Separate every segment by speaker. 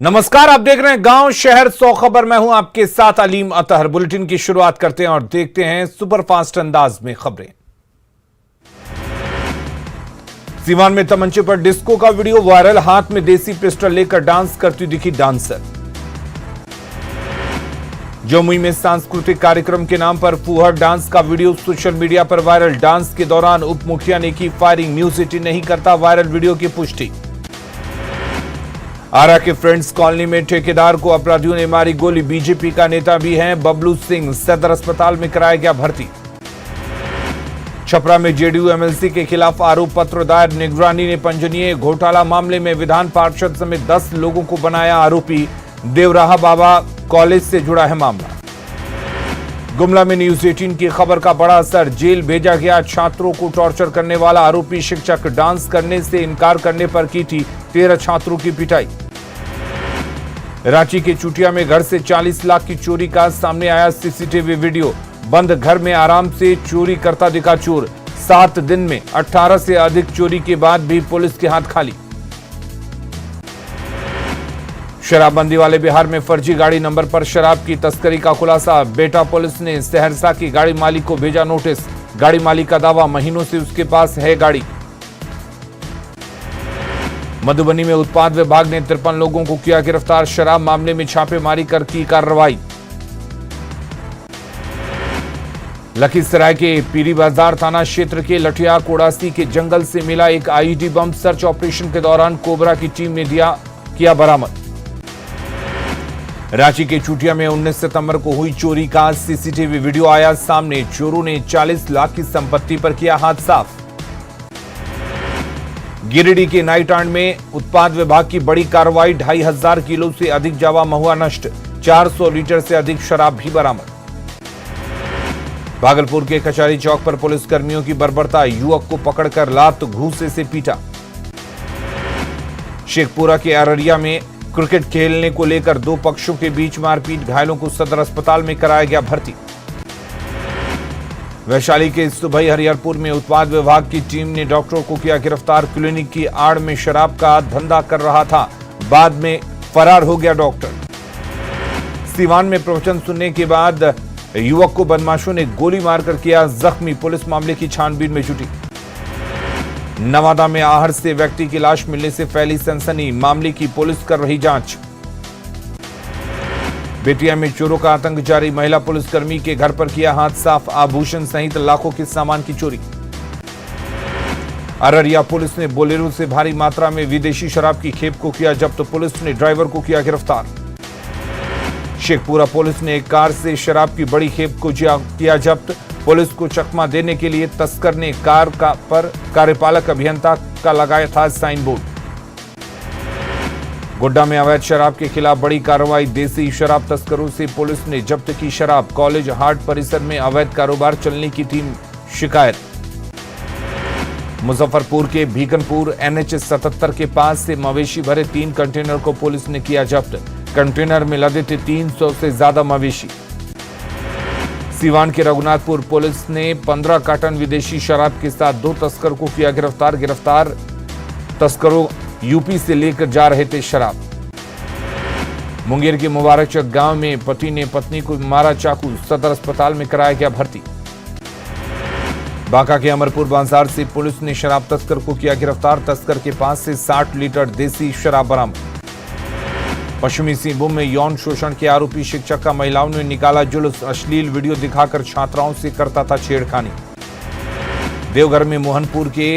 Speaker 1: नमस्कार, आप देख रहे हैं गांव शहर 100 खबर। मैं हूं आपके साथ अलीम अतहर। बुलेटिन की शुरुआत करते हैं और देखते हैं सुपरफास्ट अंदाज में खबरें। सीवान में तमंचे पर डिस्को का वीडियो वायरल, हाथ में देसी पिस्टल लेकर डांस करती दिखी डांसर। जमुई में सांस्कृतिक कार्यक्रम के नाम पर फूहड़ डांस का वीडियो सोशल मीडिया पर वायरल। डांस के दौरान उप मुखिया ने की फायरिंग, म्यूजिक नहीं करता वायरल वीडियो की पुष्टि। आरा के फ्रेंड्स कॉलोनी में ठेकेदार को अपराधियों ने मारी गोली, बीजेपी का नेता भी है बबलू सिंह, सदर अस्पताल में कराया गया भर्ती। छपरा में जेडीयू एमएलसी के खिलाफ आरोप पत्र दायर, निगरानी ने पंजनीय घोटाला मामले में विधान पार्षद समेत 10 लोगों को बनाया आरोपी। देवराहा बाबा कॉलेज से जुड़ा है मामला। गुमला में न्यूज 18 की खबर का बड़ा असर, जेल भेजा गया छात्रों को टॉर्चर करने वाला आरोपी शिक्षक, डांस करने से इनकार करने पर की थी 13 छात्रों की पिटाई। रांची के चुटिया में घर से 40 लाख की चोरी का सामने आया सीसीटीवी वीडियो। बंद घर में आराम से चोरी करता दिखा चोर। 7 दिन में 18 से अधिक चोरी के बाद भी पुलिस के हाथ खाली। शराबबंदी वाले बिहार में फर्जी गाड़ी नंबर पर शराब की तस्करी का खुलासा। बेटा पुलिस ने सहरसा की गाड़ी मालिक को भेजा नोटिस। गाड़ी मालिक का दावा, महीनों से उसके पास है गाड़ी। मधुबनी में उत्पाद विभाग ने 53 लोगों को किया गिरफ्तार, शराब मामले में छापेमारी कर की कार्रवाई। लखीसराय के पीरी बाजार थाना क्षेत्र के लठिया कोड़ासी के जंगल से मिला एक आईईडी बम। सर्च ऑपरेशन के दौरान कोबरा की टीम ने किया बरामद। रांची के चुटिया में 19 सितंबर को हुई चोरी का सीसीटीवी वीडियो आया सामने। चोरों ने 40 लाख की संपत्ति पर किया हाथ साफ। गिरिडीह के नाइटांड में उत्पाद विभाग की बड़ी कार्रवाई, 2500 किलो से अधिक जावा महुआ नष्ट, 400 लीटर से अधिक शराब भी बरामद। भागलपुर के कचहरी चौक पर पुलिस कर्मियों की बर्बरता, युवक को पकड़कर लात घूंसे से पीटा। शेखपुरा के अररिया में क्रिकेट खेलने को लेकर 2 पक्षों के बीच मारपीट, घायलों को सदर अस्पताल में कराया गया भर्ती। वैशाली के सुबई हरिहरपुर में उत्पाद विभाग की टीम ने डॉक्टर को किया गिरफ्तार। क्लिनिक की आड़ में शराब का धंधा कर रहा था, बाद में फरार हो गया डॉक्टर। सीवान में प्रवचन सुनने के बाद युवक को बदमाशों ने गोली मारकर किया जख्मी, पुलिस मामले की छानबीन में जुटी। नवादा में आहर से व्यक्ति की लाश मिलने से फैली सनसनी, मामले की पुलिस कर रही जांच। बेटिया में चोरों का आतंक जारी, महिला पुलिसकर्मी के घर पर किया हाथ साफ, आभूषण सहित लाखों के सामान की चोरी। अररिया पुलिस ने बोलेरो से भारी मात्रा में विदेशी शराब की खेप को किया जब्त, पुलिस ने ड्राइवर को किया गिरफ्तार। शेखपुरा पुलिस ने एक कार से शराब की बड़ी खेप को किया जब्त, पुलिस को चकमा देने के लिए तस्कर ने कार पर कार्यपालक अभियंता का लगाया था साइन बोर्ड। गोड्डा में अवैध शराब के खिलाफ बड़ी कार्रवाई, देसी शराब तस्करों से पुलिस ने जब्त की शराब। कॉलेज हाट परिसर में अवैध कारोबार चलने की थी शिकायत। मुजफ्फरपुर के भीकनपुर NH 77 के पास से मवेशी भरे 3 कंटेनर को पुलिस ने किया जब्त। कंटेनर में लदे थे 300 से ज्यादा मवेशी। सीवान के रघुनाथपुर पुलिस ने 15 कार्टन विदेशी शराब के साथ 2 तस्कर को किया गिरफ्तार। गिरफ्तार तस्करों यूपी से लेकर जा रहे थे शराब। मुंगेर के मुबारकचक गांव में पति ने पत्नी को मारा चाकू, सदर अस्पताल में कराया गया भर्ती। बांका के अमरपुर बाजार से पुलिस ने शराब तस्कर को किया गिरफ्तार, तस्कर के पास से 60 लीटर देसी शराब बरामद। पश्चिमी सिंहभूम में यौन शोषण के आरोपी शिक्षक का महिलाओं ने निकाला जुलूस, अश्लील वीडियो दिखाकर छात्राओं से करता था छेड़खानी। देवघर में मोहनपुर के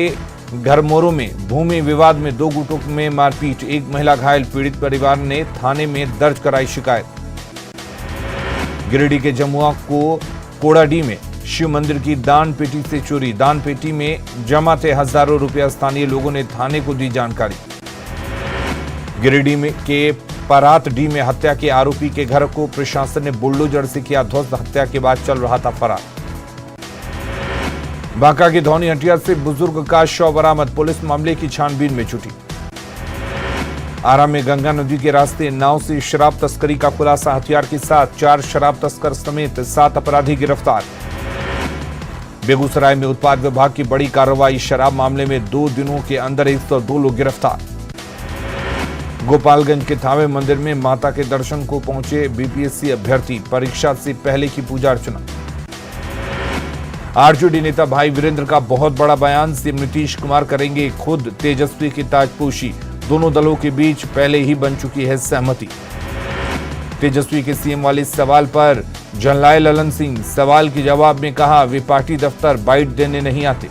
Speaker 1: घरमोरों में भूमि विवाद में 2 गुटों में मारपीट, एक महिला घायल, पीड़ित परिवार ने थाने में दर्ज कराई शिकायत। गिरिडीह के जमुआ को कोड़ाडीह में शिव मंदिर की दान पेटी से चोरी, दान पेटी में जमा थे हजारों रुपया, स्थानीय लोगों ने थाने को दी जानकारी। गिरिडीह में के परात डी में हत्या के आरोपी के घर को प्रशासन ने बुलडोजर से किया ध्वस्त, हत्या के बाद चल रहा था फरार। बांका के धौनी हटिया से बुजुर्ग का शव बरामद, पुलिस मामले की छानबीन में जुटी। आरा में गंगा नदी के रास्ते नाव से शराब तस्करी का खुलासा, हथियार के साथ 4 शराब तस्कर समेत 7 अपराधी गिरफ्तार। बेगूसराय में उत्पाद विभाग की बड़ी कार्रवाई, शराब मामले में 2 दिनों के अंदर 102 लोग गिरफ्तार। गोपालगंज के थावे मंदिर में माता के दर्शन को पहुंचे बीपीएससी अभ्यर्थी, परीक्षा से पहले की पूजा अर्चना। आरजेडी नेता भाई वीरेंद्र का बहुत बड़ा बयान, सीएम नीतीश कुमार करेंगे खुद तेजस्वी की ताजपोशी, दोनों दलों के बीच पहले ही बन चुकी है सहमति। तेजस्वी के सीएम वाले सवाल पर जनलाए ललन सिंह सवाल के जवाब में कहा, वे पार्टी दफ्तर बाइट देने नहीं आते।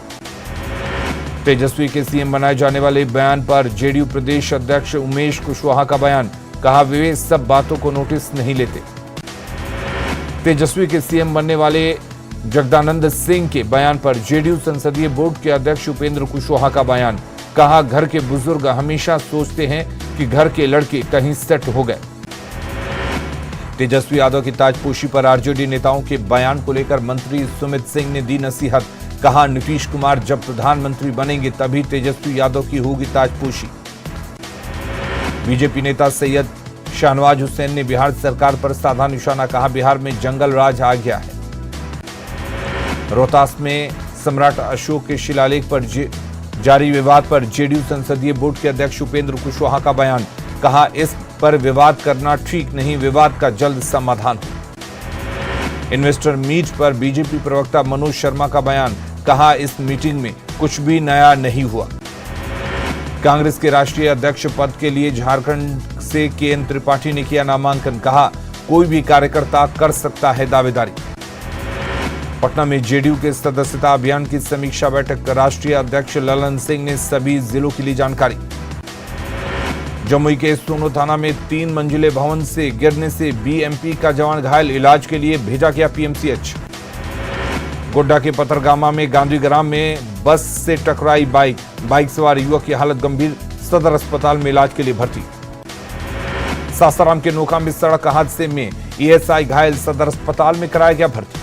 Speaker 1: तेजस्वी के सीएम बनाए जाने वाले बयान पर जेडीयू प्रदेश अध्यक्ष उमेश कुशवाहा का बयान, कहा वे सब बातों को नोटिस नहीं लेते। तेजस्वी के सीएम बनने वाले जगदानंद सिंह के बयान पर जेडीयू संसदीय बोर्ड के अध्यक्ष उपेंद्र कुशवाहा का बयान, कहा घर के बुजुर्ग हमेशा सोचते हैं कि घर के लड़के कहीं सेट हो गए। तेजस्वी यादव की ताजपोशी पर आरजेडी नेताओं के बयान को लेकर मंत्री सुमित सिंह ने दी नसीहत, कहा नीतीश कुमार जब प्रधानमंत्री बनेंगे तभी तेजस्वी यादव की होगी ताजपोशी। बीजेपी नेता सैयद शाहनवाज हुसैन ने बिहार सरकार पर साधा निशाना, कहा बिहार में जंगल राज आ गया है। रोहतास में सम्राट अशोक के शिलालेख पर जारी विवाद पर जेडीयू संसदीय बोर्ड के अध्यक्ष उपेंद्र कुशवाहा का बयान, कहा इस पर विवाद करना ठीक नहीं, विवाद का जल्द समाधान हो। इन्वेस्टर मीट पर बीजेपी प्रवक्ता मनोज शर्मा का बयान, कहा इस मीटिंग में कुछ भी नया नहीं हुआ। कांग्रेस के राष्ट्रीय अध्यक्ष पद के लिए झारखंड से केएन त्रिपाठी ने किया नामांकन, कहा कोई भी कार्यकर्ता कर सकता है दावेदारी। पटना में जेडीयू के सदस्यता अभियान की समीक्षा बैठक, राष्ट्रीय अध्यक्ष ललन सिंह ने सभी जिलों के लिए जानकारी। जमुई के सोनो थाना में 3 मंजिले भवन से गिरने से बीएमपी का जवान घायल, इलाज के लिए भेजा गया पीएमसीएच। गोड्डा के पथरगामा में गांधीग्राम में बस से टकराई बाइक सवार युवक की हालत गंभीर, सदर अस्पताल में इलाज के लिए भर्ती। सासाराम के नोखा में सड़क हादसे में ईएसआई घायल, सदर अस्पताल में कराया गया भर्ती।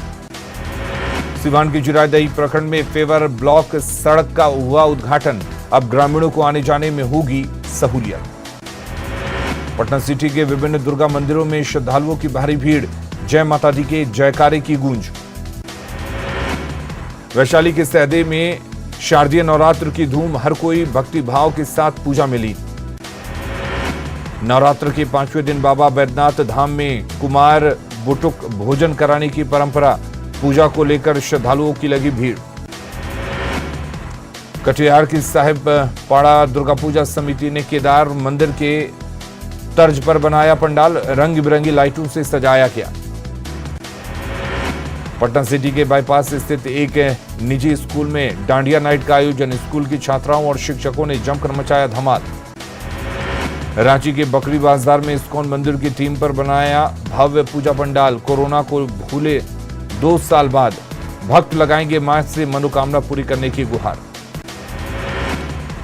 Speaker 1: सिवान की जिरायदही प्रखंड में फेवर ब्लॉक सड़क का हुआ उद्घाटन, अब ग्रामीणों को आने जाने में होगी सहूलियत। पटना सिटी के विभिन्न दुर्गा मंदिरों में श्रद्धालुओं की भारी भीड़, जय माता दी के जयकारे की गूंज। वैशाली के सहदे में शारदीय नवरात्र की धूम, हर कोई भक्ति भाव के साथ पूजा में लीन। नवरात्र के 5वें दिन बाबा बैद्यनाथ धाम में कुमार बुटुक भोजन कराने की परंपरा, पूजा को लेकर श्रद्धालुओं की लगी भीड़। कटिहार की साहिब पाड़ा दुर्गा पूजा समिति ने केदार मंदिर के तर्ज पर बनाया पंडाल, रंग बिरंगी लाइटों से सजाया गया। पटना सिटी के बाईपास स्थित एक निजी स्कूल में डांडिया नाइट का आयोजन, स्कूल की छात्राओं और शिक्षकों ने जमकर मचाया धमाल। रांची के बकरी बाजार में इस्कॉन मंदिर की थीम पर बनाया भव्य पूजा पंडाल, कोरोना को भूले 2 साल बाद भक्त लगाएंगे मां से मनोकामना पूरी करने की गुहार।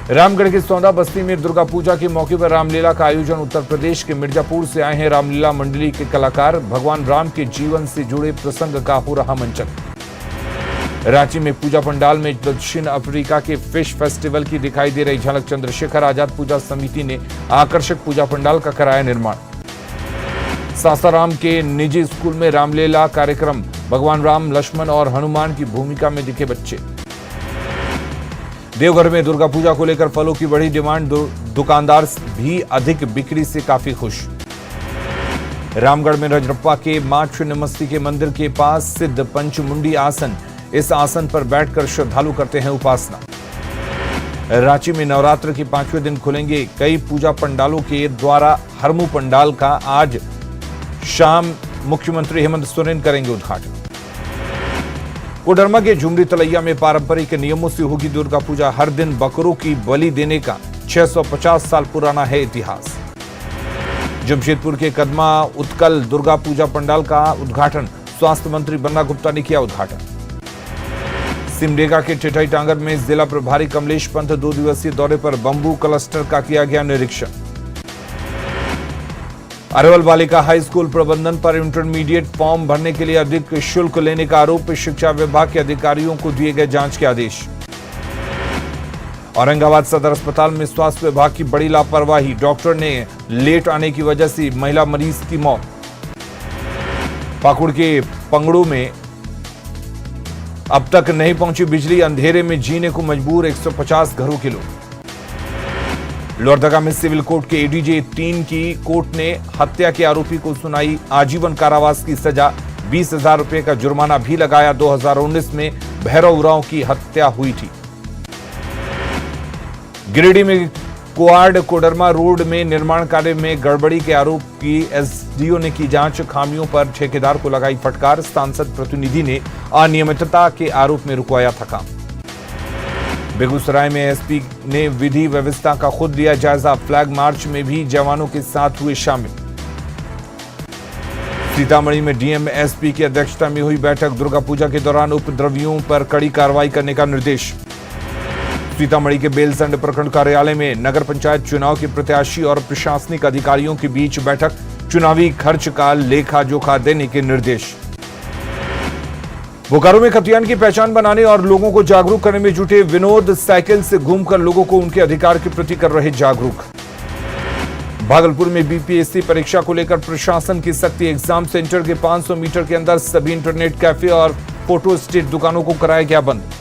Speaker 1: रामगढ़ की सौंदा बस्ती में दुर्गा पूजा के मौके पर रामलीला का आयोजन, उत्तर प्रदेश के मिर्जापुर से आए हैं रामलीला मंडली के कलाकार, भगवान राम के जीवन से जुड़े प्रसंग का हो रहा मंचन। रांची में पूजा पंडाल में दक्षिण अफ्रीका के फिश फेस्टिवल की दिखाई दे रही झलक, चंद्रशेखर आजाद पूजा समिति ने आकर्षक पूजा पंडाल का कराया निर्माण। सासाराम के निजी स्कूल में रामलीला कार्यक्रम, भगवान राम, लक्ष्मण और हनुमान की भूमिका में दिखे बच्चे। देवघर में दुर्गा पूजा को लेकर फलों की बड़ी डिमांड, दुकानदार भी अधिक बिक्री से काफी खुश। रामगढ़ में रजरप्पा के मां छिन्नमस्ती के मंदिर के पास सिद्ध पंचमुंडी आसन, इस आसन पर बैठकर श्रद्धालु करते हैं उपासना। रांची में नवरात्र के 5वें दिन खुलेंगे कई पूजा पंडालों के द्वारा, हरमू पंडाल का आज शाम मुख्यमंत्री हेमंत सोरेन करेंगे उद्घाटन। कोडरमा के झुमरी तलैया में पारंपरिक नियमों से होगी दुर्गा पूजा, हर दिन बकरों की बलि देने का 650 साल पुराना है इतिहास। जमशेदपुर के कदमा उत्कल दुर्गा पूजा पंडाल का उद्घाटन, स्वास्थ्य मंत्री बन्ना गुप्ता ने किया उद्घाटन। सिमडेगा के टिटाई टांगर में जिला प्रभारी कमलेश पंत 2 दिवसीय दौरे पर, बंबू क्लस्टर का किया गया निरीक्षण। अरवल बालिका हाई स्कूल प्रबंधन पर इंटरमीडिएट फॉर्म भरने के लिए अधिक शुल्क लेने का आरोप, शिक्षा विभाग के अधिकारियों को दिए गए जांच के आदेश। औरंगाबाद सदर अस्पताल में स्वास्थ्य विभाग की बड़ी लापरवाही, डॉक्टर ने लेट आने की वजह से महिला मरीज की मौत। पाकुड़ के पंगड़ू में अब तक नहीं पहुंची बिजली, अंधेरे में जीने को मजबूर 150 घरों के लोग। लोहरदगा में सिविल कोर्ट के एडीजे 3 की कोर्ट ने हत्या के आरोपी को सुनाई आजीवन कारावास की सजा, 20,000 रुपए का जुर्माना भी लगाया। 2019 में भैरव उरांव की हत्या हुई थी। गिरिडीह में कुआड कोडरमा रोड में निर्माण कार्य में गड़बड़ी के आरोप की एसडीओ ने की जांच, खामियों पर ठेकेदार को लगाई फटकार। सांसद प्रतिनिधि ने अनियमितता के आरोप में रुकवाया था काम। बेगूसराय में एसपी ने विधि व्यवस्था का खुद लिया जायजा, फ्लैग मार्च में भी जवानों के साथ हुए शामिल। सीतामढ़ी में डीएम एसपी की अध्यक्षता में हुई बैठक, दुर्गा पूजा के दौरान उपद्रवियों पर कड़ी कार्रवाई करने का निर्देश। सीतामढ़ी के बेलसंड प्रखंड कार्यालय में नगर पंचायत चुनाव के प्रत्याशी और प्रशासनिक अधिकारियों के बीच बैठक, चुनावी खर्च का लेखा जोखा देने के निर्देश। बोकारो में खतियान की पहचान बनाने और लोगों को जागरूक करने में जुटे विनोद साइकिल से घूमकर लोगों को उनके अधिकार के प्रति कर रहे जागरूक। भागलपुर में बीपीएससी परीक्षा को लेकर प्रशासन की सख्ती, एग्जाम सेंटर के 500 मीटर के अंदर सभी इंटरनेट कैफे और फोटो स्टेट दुकानों को कराया गया बंद।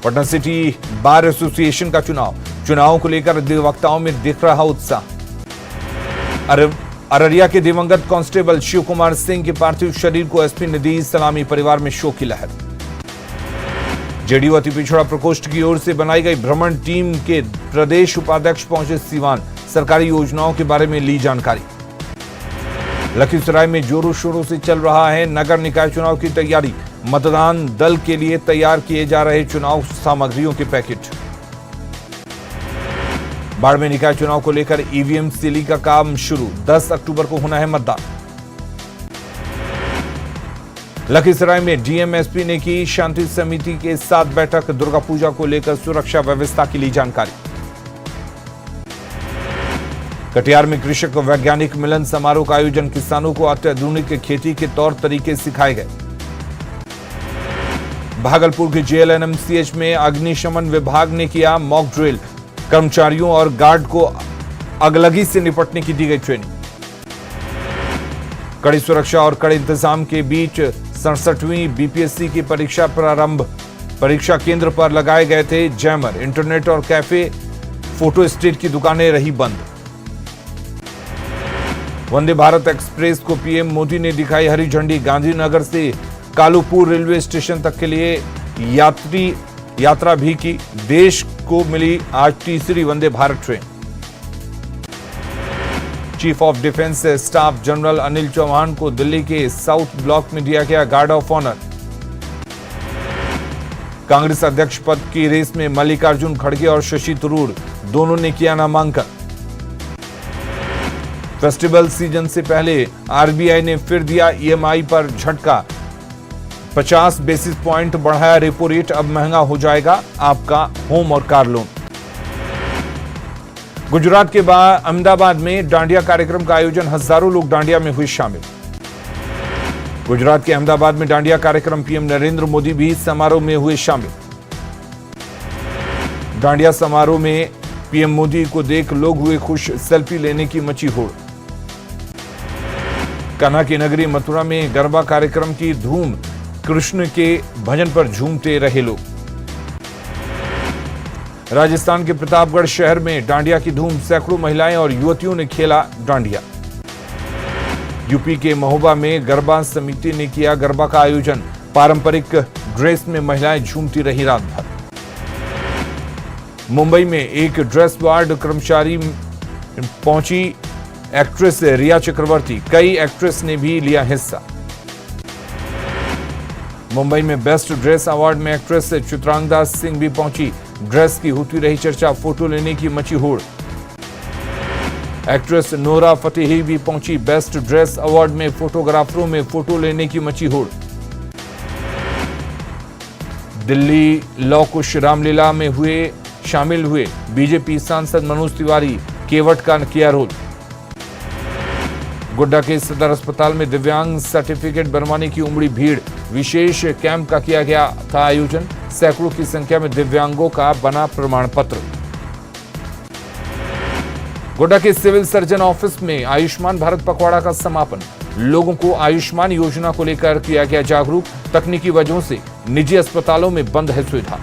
Speaker 1: पटना सिटी बार एसोसिएशन का चुनाव को लेकर अधिवक्ताओं में दिख रहा उत्साह। अररिया के दिवंगत कांस्टेबल शिव कुमार सिंह के पार्थिव शरीर को एसपी ने दी सलामी, परिवार में शोक की लहर। जेडीयू अति पिछड़ा प्रकोष्ठ की ओर से बनाई गई भ्रमण टीम के प्रदेश उपाध्यक्ष पहुंचे सीवान, सरकारी योजनाओं के बारे में ली जानकारी। लखीसराय में जोरों शोरों से चल रहा है नगर निकाय चुनाव की तैयारी, मतदान दल के लिए तैयार किए जा रहे चुनाव सामग्रियों के पैकेट। बाड़मेर निकाय चुनाव को लेकर ईवीएम सीलिंग का काम शुरू, 10 अक्टूबर को होना है मतदान। लखीसराय में डीएम एसपी ने की शांति समिति के साथ बैठक, दुर्गा पूजा को लेकर सुरक्षा व्यवस्था की ली जानकारी। कटिहार में कृषक वैज्ञानिक मिलन समारोह का आयोजन, किसानों को अत्याधुनिक खेती के तौर तरीके सिखाए गए। भागलपुर के जेएलएनएमसीएच में अग्निशमन विभाग ने किया मॉक ड्रिल, कर्मचारियों और गार्ड को अगलगी से निपटने की दी गई ट्रेनिंग। कड़ी सुरक्षा और कड़े इंतजाम के बीच 67वीं बीपीएससी की परीक्षा प्रारंभ, परीक्षा केंद्र पर लगाए गए थे जैमर, इंटरनेट और कैफे, फोटो स्टेट की दुकानें रही बंद। वंदे भारत एक्सप्रेस को पीएम मोदी ने दिखाई हरी झंडी, गांधीनगर से कालूपुर रेलवे स्टेशन तक के लिए यात्रा भी की। देश को मिली आज तीसरी Vande Bharat train. Chief of defence staff general Anil Chauhan को दिल्ली के साउथ ब्लॉक में दिया गया गार्ड ऑफ ऑनर। कांग्रेस अध्यक्ष पद की रेस में मल्लिकार्जुन खड़गे और शशि थरूर दोनों ने किया नामांकन। फेस्टिवल सीजन से पहले आरबीआई ने फिर दिया ईएमआई पर झटका, 50 बेसिस पॉइंट बढ़ाया रेपो रेट, अब महंगा हो जाएगा आपका होम और कार लोन। गुजरात के बाद अहमदाबाद में डांडिया कार्यक्रम का आयोजन, हजारों लोग डांडिया में हुए शामिल। गुजरात के अहमदाबाद में डांडिया कार्यक्रम, पीएम नरेंद्र मोदी भी समारोह में हुए शामिल। डांडिया समारोह में पीएम मोदी को देख लोग हुए खुश, सेल्फी लेने की मची होड़। कान्हा की नगरी मथुरा में गरबा कार्यक्रम की धूम, कृष्ण के भजन पर झूमते रहे लोग। राजस्थान के प्रतापगढ़ शहर में डांडिया की धूम, सैकड़ों महिलाएं और युवतियों ने खेला डांडिया। यूपी के महोबा में गरबा समिति ने किया गरबा का आयोजन, पारंपरिक ड्रेस में महिलाएं झूमती रही रात भर। मुंबई में एक ड्रेस वार्ड कर्मचारी पहुंची एक्ट्रेस रिया चक्रवर्ती, कई एक्ट्रेस ने भी लिया हिस्सा। मुंबई में बेस्ट ड्रेस अवार्ड में एक्ट्रेस चित्रांगदा सिंह भी पहुंची, ड्रेस की होती रही चर्चा, फोटो लेने की मची होड़। एक्ट्रेस नोरा फतेही भी पहुंची, बेस्ट ड्रेस अवार्ड में फोटोग्राफरों में फोटो लेने की मची होड़। दिल्ली लौ कुश रामलीला में शामिल हुए बीजेपी सांसद मनोज तिवारी, केवट का किया रोल। गोड्डा के सदर अस्पताल में दिव्यांग सर्टिफिकेट बनवाने की उमड़ी भीड़, विशेष कैंप का किया गया था आयोजन, सैकड़ों की संख्या में दिव्यांगों का बना प्रमाण पत्र। गोड्डा के सिविल सर्जन ऑफिस में आयुष्मान भारत पखवाड़ा का समापन, लोगों को आयुष्मान योजना को लेकर किया गया जागरूक, तकनीकी वजहों से निजी अस्पतालों में बंद है सुविधा।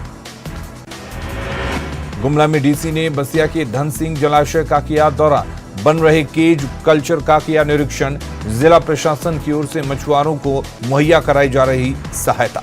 Speaker 1: गुमला में डीसी ने बसिया के धन सिंह जलाशय का किया दौरा, बन रहे केज कल्चर का किया निरीक्षण। जिला प्रशासन की ओर से मछुआरों को मुहैया कराई जा रही सहायता।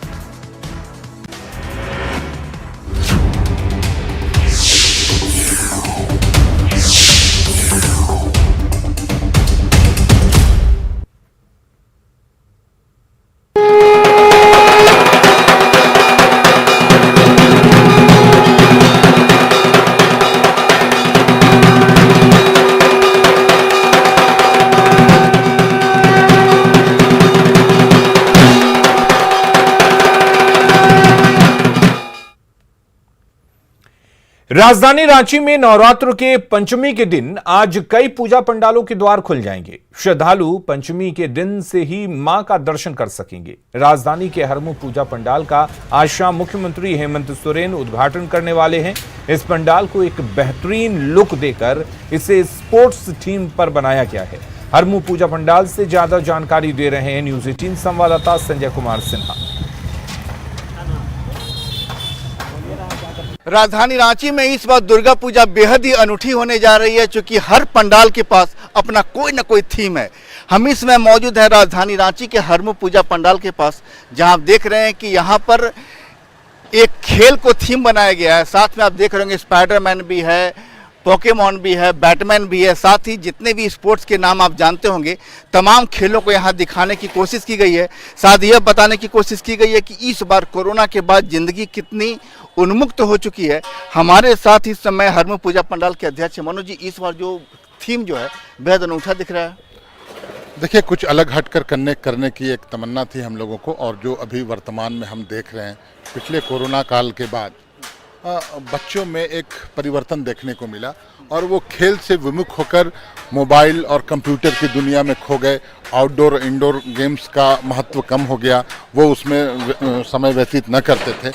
Speaker 1: राजधानी रांची में नवरात्र के पंचमी के दिन आज कई पूजा पंडालों के द्वार खुल जाएंगे। श्रद्धालु पंचमी के दिन से ही मां का दर्शन कर सकेंगे। राजधानी के हरमू पूजा पंडाल का आज शाम मुख्यमंत्री हेमंत सोरेन उद्घाटन करने वाले हैं। इस पंडाल को एक बेहतरीन लुक देकर इसे स्पोर्ट्स थीम पर बनाया गया है। हरमू पूजा पंडाल से ज्यादा जानकारी दे रहे हैं न्यूज 18 संवाददाता संजय कुमार सिन्हा।
Speaker 2: राजधानी रांची में इस बार दुर्गा पूजा बेहद ही अनूठी होने जा रही है, क्योंकि हर पंडाल के पास अपना कोई ना कोई थीम है। हम इस समय मौजूद हैं राजधानी रांची के हरमू पूजा पंडाल के पास, जहां आप देख रहे हैं कि यहां पर एक खेल को थीम बनाया गया है। साथ में आप देख रहे होंगे स्पाइडरमैन भी है, पोकेमॉन भी है, बैटमैन भी है, साथ ही जितने भी स्पोर्ट्स के नाम आप जानते होंगे तमाम खेलों को यहाँ दिखाने की कोशिश की गई है। साथ यह बताने की कोशिश की गई है कि इस बार कोरोना के बाद जिंदगी कितनी उन्मुक्त हो चुकी है। हमारे साथ इस समय हरमू पूजा पंडाल के अध्यक्ष मनोज जी, इस बार जो थीम जो है बेहद अनूठा दिख रहा है।
Speaker 3: देखिए, कुछ अलग हटकर करने की एक तमन्ना थी हम लोगों को, और जो अभी वर्तमान में हम देख रहे हैं, पिछले कोरोना काल के बाद बच्चों में एक परिवर्तन देखने को मिला और वो खेल से विमुख होकर मोबाइल और कंप्यूटर की दुनिया में खो गए। आउटडोर इंडोर गेम्स का महत्व कम हो गया, वो उसमें समय व्यतीत न करते थे,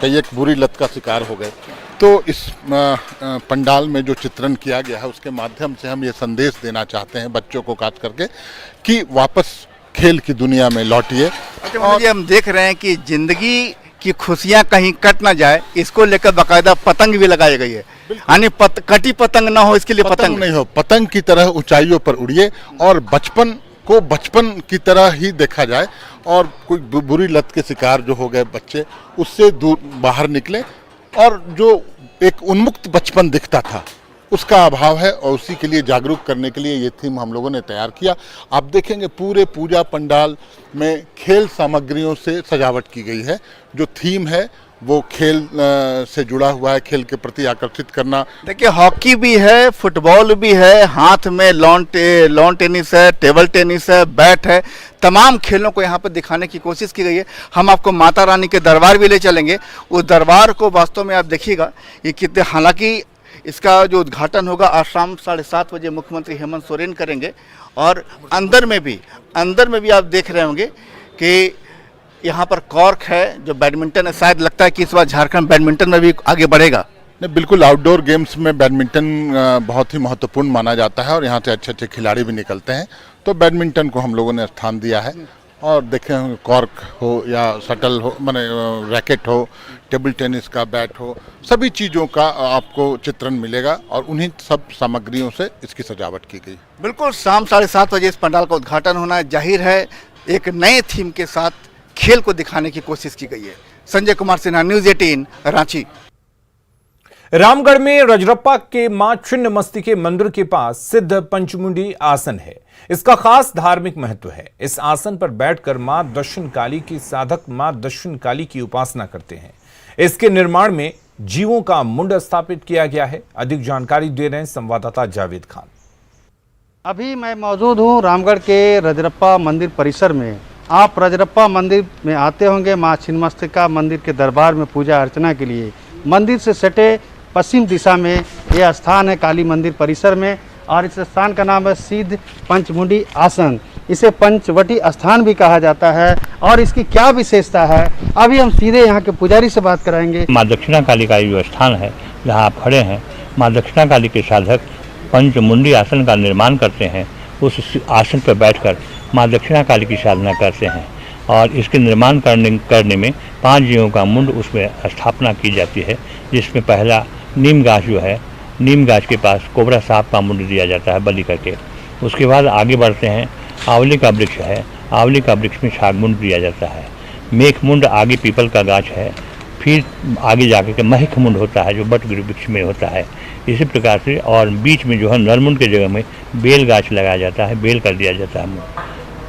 Speaker 3: कई एक बुरी लत का शिकार हो गए। तो इस पंडाल में जो चित्रण किया गया है उसके माध्यम से हम ये संदेश देना चाहते हैं बच्चों को, खास करके कि वापस खेल की दुनिया में लौटिए।
Speaker 2: और हम देख रहे हैं कि जिंदगी कि खुशियां कहीं कट ना जाए, इसको लेकर बाकायदा पतंग भी लगाई गई है। यानी कटी पतंग ना हो, इसके लिए पतंग
Speaker 3: नहीं हो, पतंग की तरह ऊंचाइयों पर उड़िए और बचपन को बचपन की तरह ही देखा जाए, और कोई बुरी लत के शिकार जो हो गए बच्चे उससे दूर बाहर निकले, और जो एक उन्मुक्त बचपन दिखता था उसका अभाव है, और उसी के लिए जागरूक करने के लिए ये थीम हम लोगों ने तैयार किया। आप देखेंगे पूरे पूजा पंडाल में खेल सामग्रियों से सजावट की गई है। जो थीम है वो खेल से जुड़ा हुआ है, खेल के प्रति आकर्षित करना।
Speaker 2: देखिए, हॉकी भी है, फुटबॉल भी है, हाथ में लॉन टेनिस है, टेबल टेनिस है, बैट है, तमाम खेलों को यहाँ पर दिखाने की कोशिश की गई है। हम आपको माता रानी के दरबार भी ले चलेंगे। उस दरबार को वास्तव में आप देखिएगा ये कितने, हालांकि इसका जो उद्घाटन होगा आज शाम 7:30 बजे मुख्यमंत्री हेमंत सोरेन करेंगे, और अंदर में भी आप देख रहे होंगे कि यहाँ पर कॉर्क है जो बैडमिंटन है। शायद लगता है कि इस बार झारखंड बैडमिंटन में भी आगे बढ़ेगा।
Speaker 3: नहीं, बिल्कुल, आउटडोर गेम्स में बैडमिंटन बहुत ही महत्वपूर्ण माना जाता है और यहाँ से अच्छे अच्छे खिलाड़ी भी निकलते हैं, तो बैडमिंटन को हम लोगों ने स्थान दिया है। और देखें, कॉर्क हो या शटल हो, माने रैकेट हो, टेबल टेनिस का बैट हो, सभी चीज़ों का आपको चित्रण मिलेगा, और उन्हीं सब सामग्रियों से इसकी सजावट की गई।
Speaker 2: बिल्कुल, शाम 7:30 बजे इस पंडाल का उद्घाटन होना है। जाहिर है एक नए थीम के साथ खेल को दिखाने की कोशिश की गई है। संजय कुमार सिन्हा, न्यूज 18 रांची।
Speaker 1: रामगढ़ में रजरप्पा के मां छिन्नमस्तिके मंदिर के पास सिद्ध पंचमुंडी आसन है। इसका खास धार्मिक महत्व है। इस आसन पर बैठकर मां दक्षिण काली की साधक मां दक्षिण काली की उपासना करते हैं। इसके निर्माण में जीवों का मुंड स्थापित किया गया है। अधिक जानकारी दे रहे हैं संवाददाता जावेद खान।
Speaker 4: अभी मैं मौजूद हूं रामगढ़ के रजरप्पा मंदिर परिसर में। आप रजरप्पा मंदिर में आते होंगे मां छिन्नमस्तिका मंदिर के दरबार में पूजा अर्चना के लिए। मंदिर से सटे पश्चिम दिशा में यह स्थान है काली मंदिर परिसर में, और इस स्थान का नाम है सिद्ध पंचमुंडी आसन। इसे पंचवटी स्थान भी कहा जाता है। और इसकी क्या विशेषता है, अभी हम सीधे यहाँ के पुजारी से बात कराएंगे।
Speaker 5: माँ दक्षिणा काली का जो स्थान है जहाँ आप खड़े हैं, माँ दक्षिणा काली के साधक पंचमुंडी आसन का निर्माण करते हैं। उस आसन पर बैठकर माँ दक्षिणा काली की साधना करते हैं, और इसके निर्माण करने में 5 जीवों का मुंड उसमें स्थापना की जाती है, जिसमें पहला नीम गाछ जो है, नीम गाछ के पास कोबरा सांप का मुंड दिया जाता है बलि करके। उसके बाद आगे बढ़ते हैं, आंवले का वृक्ष है, आंवले का वृक्ष में शागमुंड दिया जाता है। मेख मुंड आगे पीपल का गाछ है, फिर आगे जाकर के महक मुंड होता है जो बट वृक्ष में होता है। इसी प्रकार से और बीच में जो है नरमुंड के जगह में बेल गाछ लगाया जाता है, बेल कर दिया जाता है।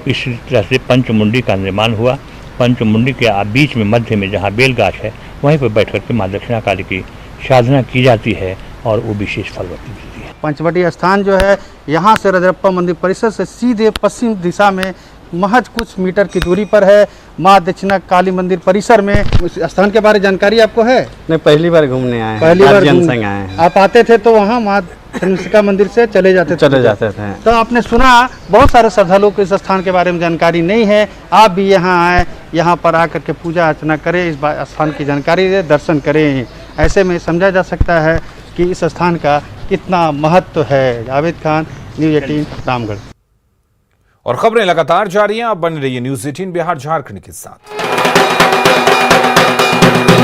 Speaker 5: इस तरह से पंचमुंडी का निर्माण हुआ। पंचमुंडी के बीच में मध्य में जहाँ बेल गाछ है वहीं पर बैठ करके माँ दक्षिणा काली की साधना की जाती है और वो विशेष फलवती देती है।
Speaker 4: पंचवटी स्थान जो है यहाँ से रजरप्पा मंदिर परिसर से सीधे पश्चिम दिशा में महज कुछ मीटर की दूरी पर है माँ दक्षिणा काली मंदिर परिसर में। उस स्थान के बारे में जानकारी आपको है?
Speaker 6: नहीं, पहली बार घूमने आए हैं।
Speaker 4: पहली बार
Speaker 6: गार्जियन संग आए हैं।
Speaker 4: आप आते थे तो वहाँ माँ दक्षिणा मंदिर से चले जाते थे। तो आपने सुना, बहुत सारे श्रद्धालुओं को इस स्थान के बारे में जानकारी नहीं है। आप भी यहाँ आए, यहाँ पर आकर के पूजा अर्चना करें, इस स्थान की जानकारी दे, दर्शन करें। ऐसे में समझा जा सकता है कि इस स्थान का कितना महत्व है। जावेद खान, न्यूज़ 18 रामगढ़।
Speaker 1: और खबरें लगातार जारी हैं, आप बने रहिए न्यूज़ 18 बिहार झारखंड के साथ।